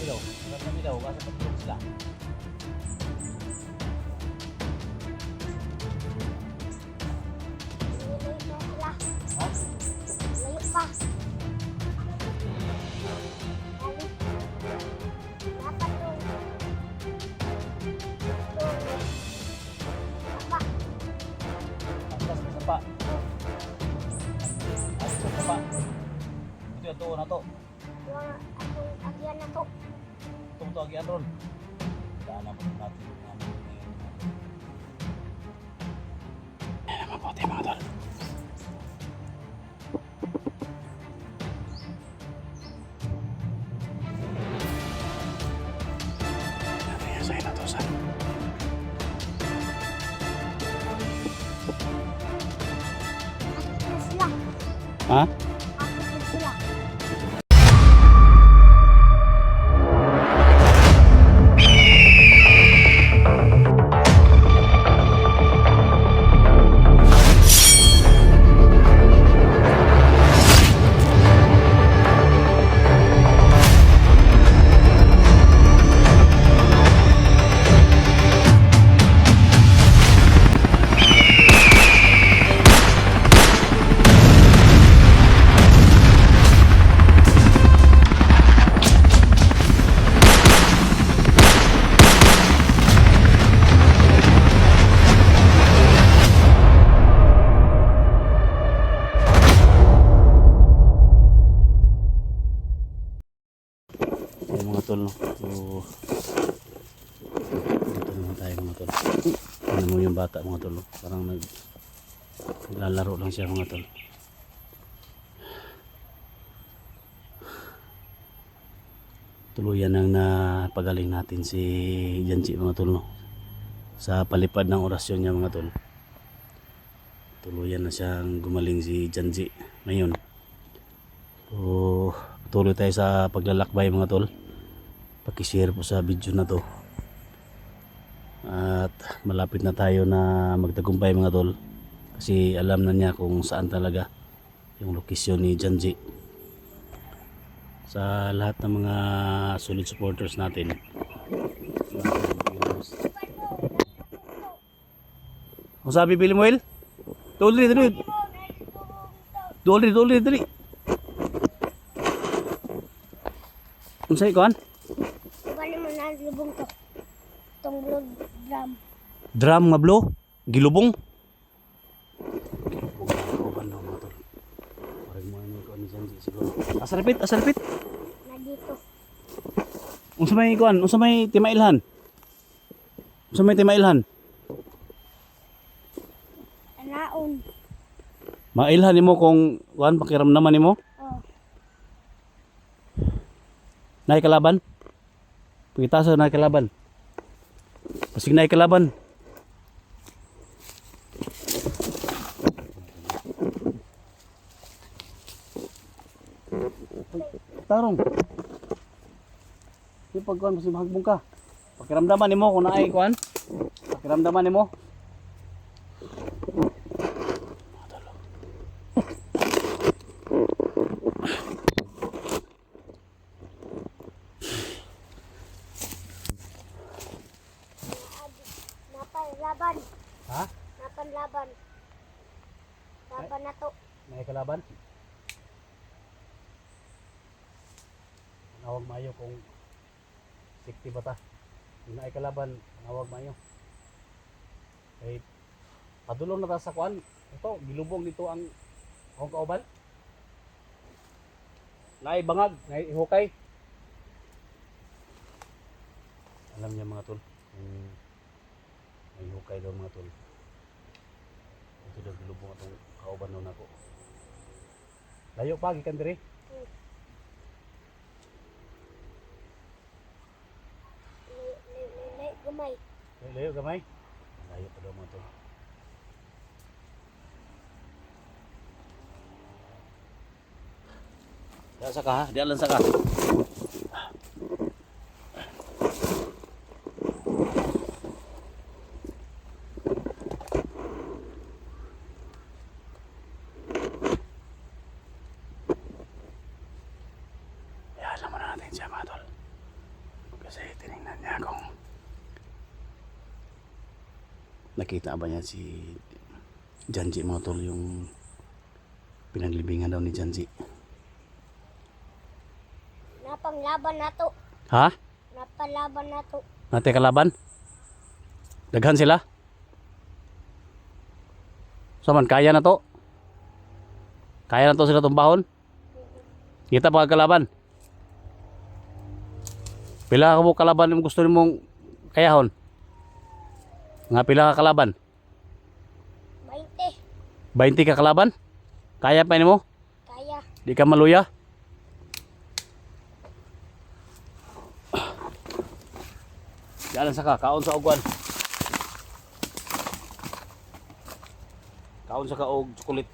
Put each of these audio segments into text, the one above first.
daw. Sarap kami daw. Kasi patulog sila. Ha? Layo pa. Dapat yung apa. Angkas sa sapa. Angkas sa sapa. Ito yung tuwa na to. Yung atong agyan na to. Itong to agyan ron. Daan na po natin. Ayan ang mabuti mga tol. Ano yan sa inatusan? Akit na sila. Ha? Akit na sila. Yung mga tol, no? So, dito naman tayo mga tol. Ano mo yung bata mga tol, no? Parang naglalaro lang siya mga tol. Tuluyan nang napagaling natin si Janji mga tol, no? Sa palipad ng orasyon niya mga tol. Tuluyan na siyang gumaling si Janji ngayon. So, patuloy tayo sa paglalakbay mga tol. Pakishare po sa video na to. At malapit na tayo na magtagumpay mga tol. Kasi alam na niya kung saan talaga yung lokasyon ni Janji. Sa lahat ng mga solid supporters natin. Kung sabi Billy Moel? Dali. Dali. Kung sa'yo kuhan? Bali mo na lubong to. Itong blue drum. Drum nga blow? Gilubong? Gilubong na mga tol. Parang mo yung kuhan ni Janji siguro. Asarapit. Na dito. Unsa may kuhan? Unsa may timailhan? Anaon. Mailhan nimo kung kuhan pakiramdaman nimo? Oh. Nay kalaban? Pagkita sa nay kalaban. Pasig nay kalaban. Tarong. Di pagkuhan pasig mahagbong ka. Pakiramdaman nimo kung naay kuhan? Pakiramdaman nimo? Napanlaban. Ha? Napanlaban. Laban na to. Nay kalaban? Nawag maayo kung sikti ba ta? Kung naay kalaban, nawag maayo. Kay padulong na ta sa kuan. Ito, gilubong dito ang akong kauban. Naay bangag, naay hukay. Alam niya mga tol, may hukay daw mga tol. Ito daw gilubong atong kauban daw nako. Layo pa gikan diri. Gumay. Layo gamay. Layo pa daw mga tol. Diyan sa ka ha, diyan lang sa ka. Alam mo na natin siya mga tol. Nakita ba niya si Janji mga tol, yung pinaglibingan daw ni Janji? Napanglaban na to. Ha? Napalaban na to. Nate kalaban? Daghan sila? Saman, kaya na to? Kaya na to sila tumbahon? Kita pa kalaban? Pila ka mo kalaban yung gusto nimong kayahon? Nga pila ka kalaban? 20. 20 ka kalaban? Kaya pa nimo? Kaya. Di ka maluya? Jalan sa ka, kaon sa ugwan. Kaon sa ka og chocolate.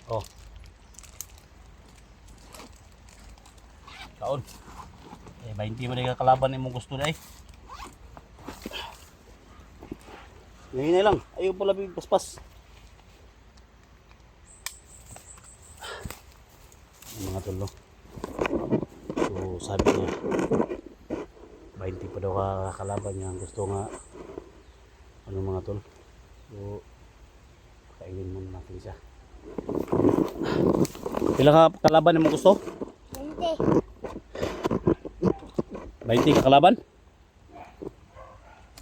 Oh. Kaon. 20 man ka kalaban imong gusto dai. Ngayon lang, ayaw pala paspas. Mga tol, no? So sabi niya 20 pa daw kakalaban niya. Gusto nga ano mga tol. So kainin muna natin siya. Pila ka kalaban mo gusto? 20. 20 ka kalaban?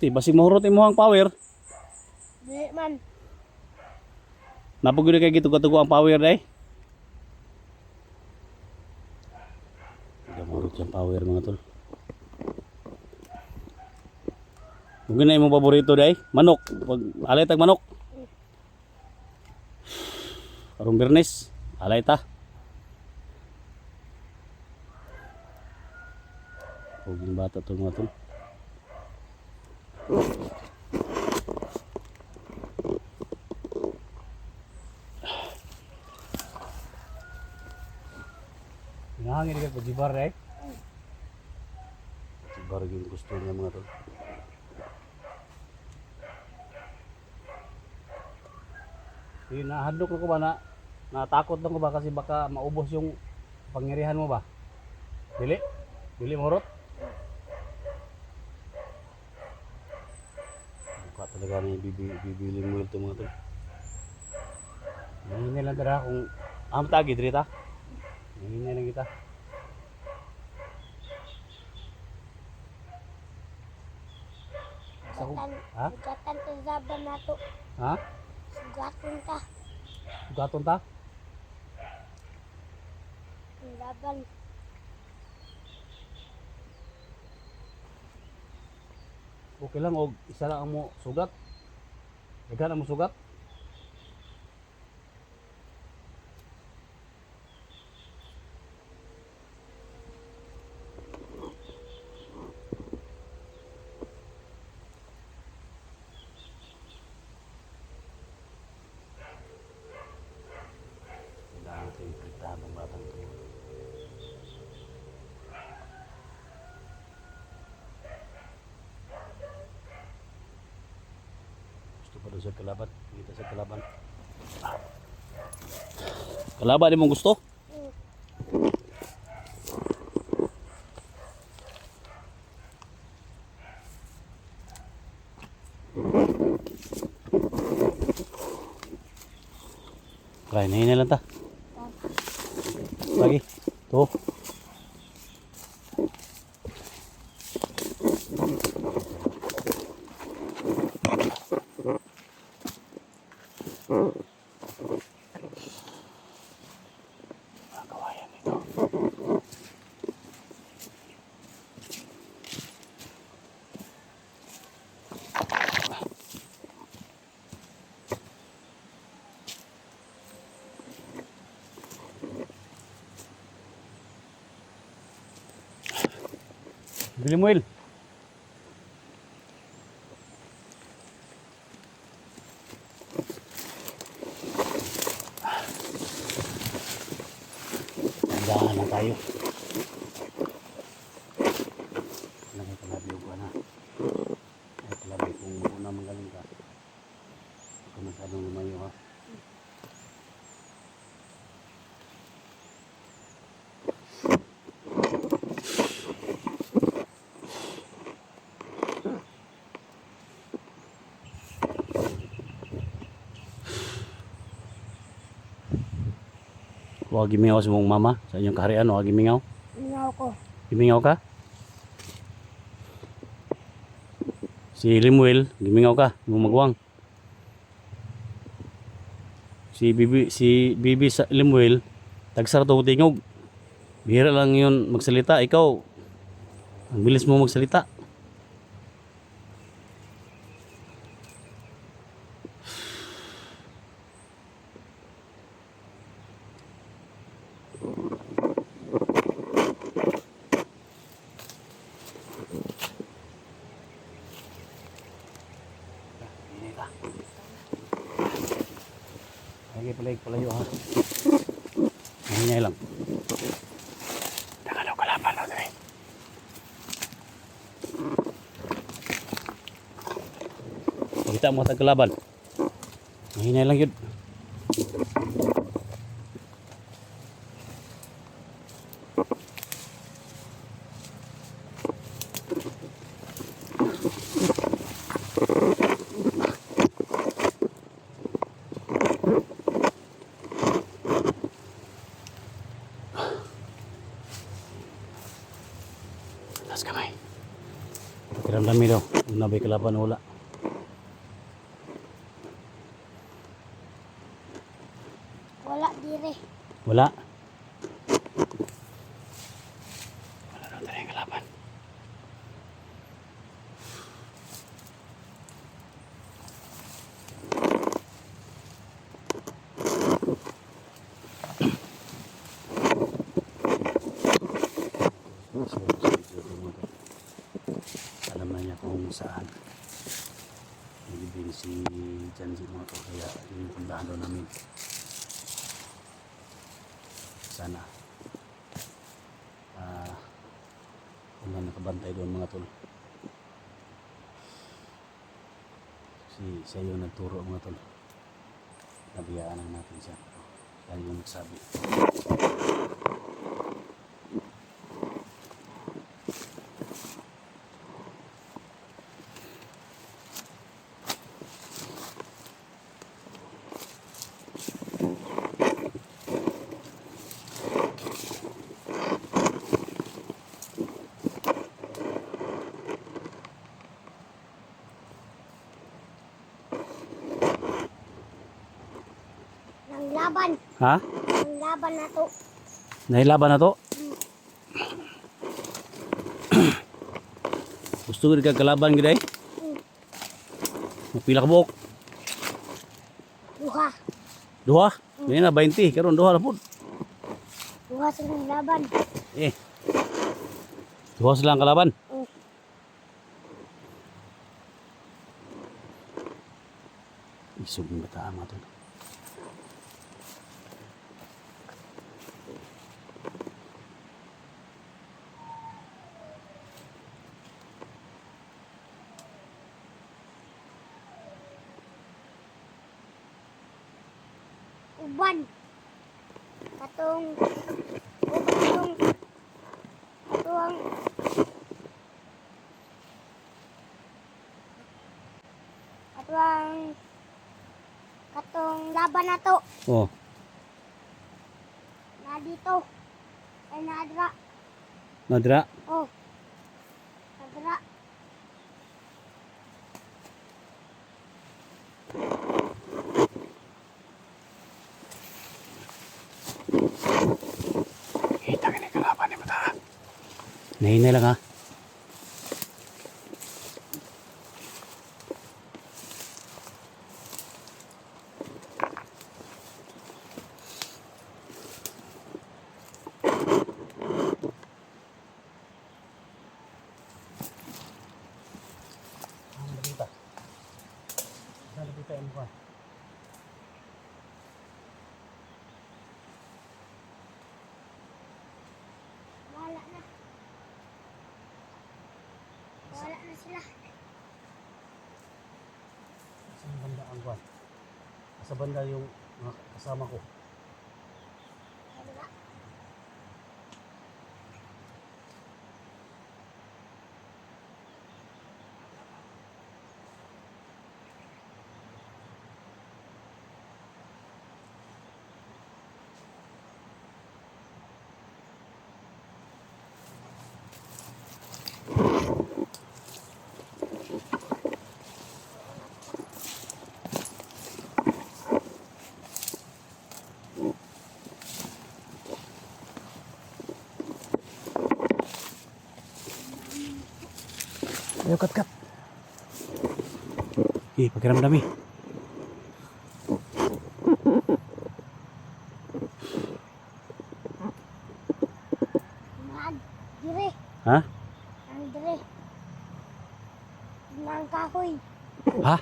Ti basi mahurot imo ang power. Dili man. Napugod kay gitugo-tugo ang power dai. Gamurot yung power mga tol. Mungkin na imong paborito dai, manok. Pag alay tag manok. Karong Bernes, alay ta. Puging bata to mga tol. Nahangin ka po jibar eh. Jibar yung gusto niya mga tol. Nahadlok ko ba na natakot lang ko ba kasi baka maubos yung pangyarihan mo ba? Dili? Dili morot? Mukha talaga na yung bibiling mo ito mga tol. Nanginay lang tara kung tagi diri ta. Nanginay lang kita. Ha? Sugatan to zaban na to. Ha? Sugatan ta. Gaton ta? Laban. Okay lang og isa lang ang mo sugat. Daghan ang mo sugat. Kailangan natin pritahan ng batang to. Gusto pa daw sa kalaban. Kita sa kalaban. Kalaban din mong gusto? Try na yun lang ta. Lagi. Tuh. Kawayan ito. Bili mo, Il. Dahan lang tayo. Lagay ka labi ko na. Lagay ka labi kung una magaling ka. Huwag ka masyadong lumayo ha. Wa gimingaw sa mong mama sa inyong kaharian, wa gimingaw. Mingaw ko. Gimingaw ka? Si Limuel, gimingaw ka, imong magwang. Si Bibi sa Limuel, tagsar to tingog. Bihira lang yun magsalita. Ikaw, ang bilis mo magsalita. Lagi palayo ha. Mahinay lang. Nakalaw kalaban natin eh. Kita mo sa kalaban. Mahinay lang yun. Taas kamay. Pakiramdami daw. Una ba'y kalaban wala? Wala dire. Wala. Wala daw tayong kalaban. Alam na niya kung saan nagibing si Janji mga to, kaya yung puntahan daw namin. Sana kung nakabantay doon mga tol. Siya yung nagturo mga tol. Nabiyaan lang natin siya. Siya yung nagsabi. Nang laban. Ha? Nang laban na to. Nahilaban na to? Gusto ko rin kagalaban gila eh. Mapila ka buok. Duha. Duha? Ngayon na 20. Karon duha na po. Duha silang laban. Eh. Duha silang kalaban. Isog ng bataan mga tol. Uban. Katong katong katong katong laban na to. Oh. Na dito. Ay nadra. Nadra. Oh. Nadra. Kita ka ni kalaban ni mata. Nahinay lang ha. Wala na. Wala na sila. Saan banda ang kwan? Sa banda yung mga kasama ko. Nadra. Ayo kat. Pakiramdam eh. Dire. Ha? Ang dire. Nang kahoy. Ha?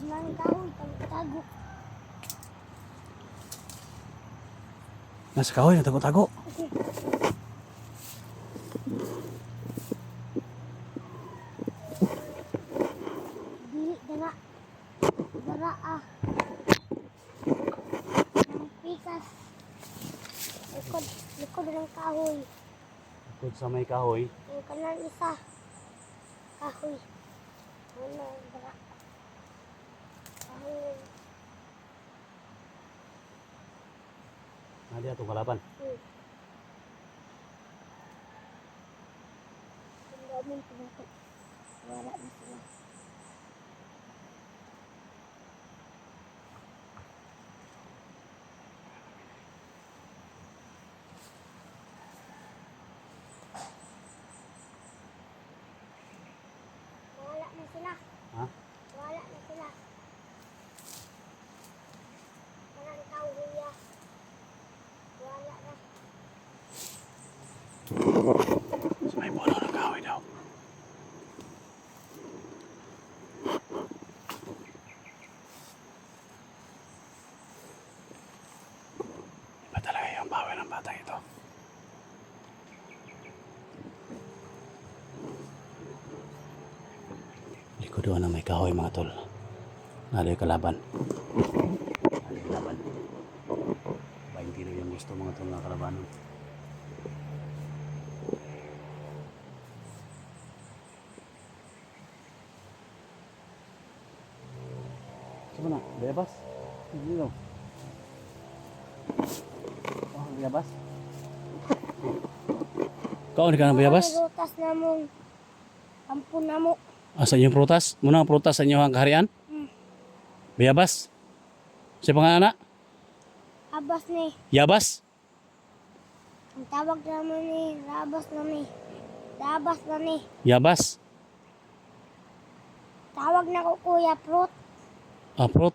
Nang kahoy. Tago. Nasa kahoy, natago-tago. Dili. Dara. Dara ah. Ang pikas. Likod ng kahoy. Ikot sa may kahoy. Yung kanan isa. Kahoy. Ano, dara. Kahoy. Nadi atong kalaban. Ang daming pinakot. Wala na sila. Wala na sila. Ha? Wala na sila. Walang kahoy ah. Wala na. Sa may puno ng kahoy daw. Iba talaga yung bawal ng batang ito. Likod doon ang may kahoy mga tol. Naloy kalaban. Naloy kalaban. Ba hindi na yung gusto mga tol na kalabanon. Saan na? Bebas? Hindi daw. Oh, bebas? Kaon ka ng bebas? Ang rutas na mong ampun na mo. Sa inyong prutas? Muna ang prutas sa inyong kaharian? Bayabas? Sa pangalan na? Abas ni. Yabas? Ang tawag naman ni. Rabas na ni. Dabas na ni. Yabas? Tawag na ko kuya fruit. Prut?